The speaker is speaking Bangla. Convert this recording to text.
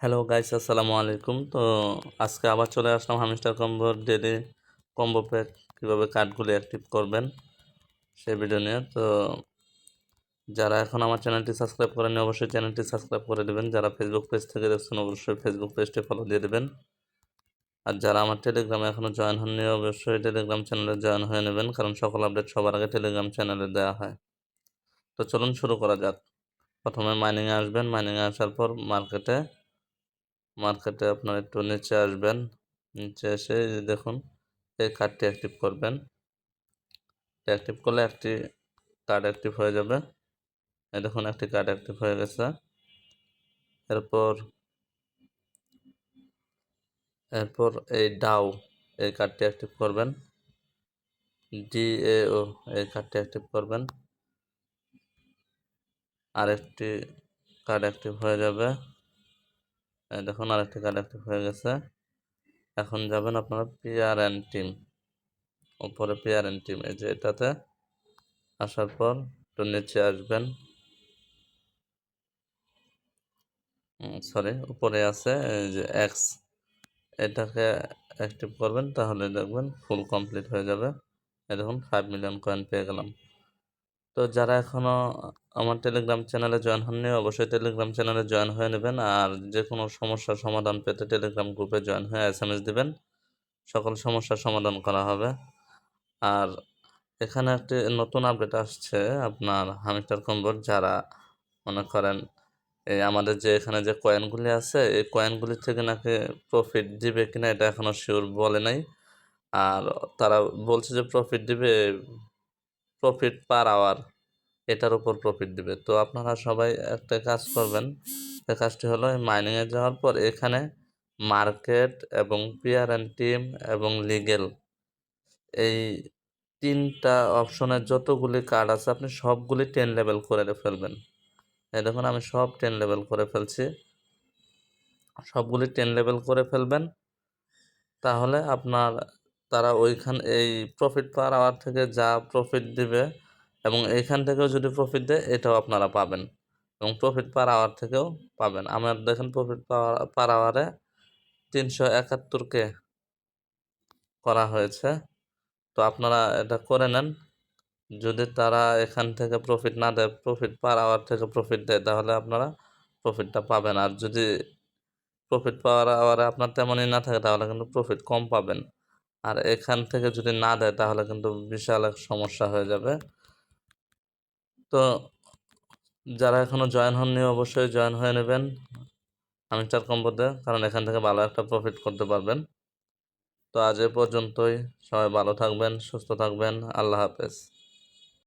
হ্যালো গাইস, আসসালামু আলাইকুম। তো আজকে আবার চলে আসলাম হামিস্টার কম্বোর ডেলি কম্বো প্যাক কীভাবে কার্ডগুলি অ্যাক্টিভ করবেন সেই ভিডিও নিয়ে। তো যারা এখন আমার চ্যানেলটি সাবস্ক্রাইব করেনি অবশ্যই চ্যানেলটি সাবস্ক্রাইব করে দেবেন। যারা ফেসবুক পেজ থেকে দেখছেন অবশ্যই ফেসবুক পেজটি ফলো দিয়ে দেবেন। আর যারা আমার টেলিগ্রামে এখনও জয়েন হননি অবশ্যই টেলিগ্রাম চ্যানেলে জয়েন হয়ে নেবেন, কারণ সকল আপডেট সবার আগে টেলিগ্রাম চ্যানেলে দেওয়া হয়। তো চলুন শুরু করা যাক। প্রথমে মাইনিংয়ে আসবেন। মাইনিংয়ে আসার পর মার্কেটে আপনার একটু নিচে আসবেন। নিচে এসে দেখুন এই কার্ডটি অ্যাক্টিভ করবেন। অ্যাক্টিভ করলে একটি কার্ড অ্যাক্টিভ হয়ে যাবে। এই দেখুন একটি কার্ড অ্যাক্টিভ হয়ে গেছে। এরপর এই ডাও এই কার্ডটি অ্যাক্টিভ করবেন। DAO এই কার্ডটি অ্যাক্টিভ করবেন। আরেকটি কার্ড অ্যাক্টিভ হয়ে যাবে। এই দেখুন আরেকটি কার্ড অ্যাক্টিভ হয়ে গেছে। এখন যাবেন আপনারা PRN টিম, উপরে PRN টিম এই যে এটাতে আসার পর একটু নিচে আসবেন। উপরে আছে এই যে এক্স, এটাকে অ্যাক্টিভ করবেন, তাহলে দেখবেন ফুল কমপ্লিট হয়ে যাবে। এই দেখুন 5 মিলিয়ন কয়েন পেয়ে গেলাম। তো যারা এখনও আমার টেলিগ্রাম চ্যানেলে জয়েন হননি অবশ্যই টেলিগ্রাম চ্যানেলে জয়েন হয়ে নেবেন। আর যে কোনো সমস্যার সমাধান পেতে টেলিগ্রাম গ্রুপে জয়েন হয়ে SMS দিবেন, সকল সমস্যার সমাধান করা হবে। আর এখানে একটি নতুন আপডেট আসছে আপনার হামিস্টার কম্বোর। যারা মনে করেন এই আমাদের যে এখানে যে কয়েনগুলি আছে এই কয়েনগুলি থেকে নাকি প্রফিট দিবে কিনা এটা এখনও শিওর বলে নাই। আর তারা বলছে যে প্রফিট দিবে, প্রফিট পার আওয়ার এটার উপর প্রফিট দিবে। তো আপনারা সবাই একটা কাজ করবেন। এই কাজটি হলো মাইনিংয়ে যাওয়ার পর এখানে মার্কেট এবং PRN টিম এবং লিগেল এই তিনটা অপশনের যতগুলি কার্ড আছে আপনি সবগুলি 10 লেভেল করে ফেলবেন। এই দেখুন আমি সব 10 লেভেল করে ফেলছি। সবগুলি 10 লেভেল করে ফেলবেন, তাহলে আপনার তারা এই প্রফিট পার আওয়ার থেকে যা প্রফিট দিবে এবং এইখান থেকেও যদি প্রফিট দেয় এটাও আপনারা পাবেন, এবং প্রফিট পার আওয়ার থেকেও পাবেন। আমার দেখেন প্রফিট পার আওয়ারে 371K করা হয়েছে। তো আপনারা এটা করে নেন। যদি তারা এখান থেকে প্রফিট না দেয়, প্রফিট পার আওয়ার থেকে প্রফিট দেয়, তাহলে আপনারা প্রফিটটা পাবেন। আর যদি প্রফিট পাওয়ার আওয়ারে আপনার তেমনই না থাকে তাহলে কিন্তু প্রফিট কম পাবেন। আর এখান থেকে যদি না দেয় তাহলে কিন্তু বিশাল এক সমস্যা হয়ে যাবে। তো যারা এখনও জয়েন হননি অবশ্যই জয়েন হয়ে নেবেন হামিস্টার কম্বোতে, কারণ এখান থেকে ভালো একটা প্রফিট করতে পারবেন। তো আজ এ পর্যন্তই। সবাই ভালো থাকবেন, সুস্থ থাকবেন। আল্লাহ হাফেজ।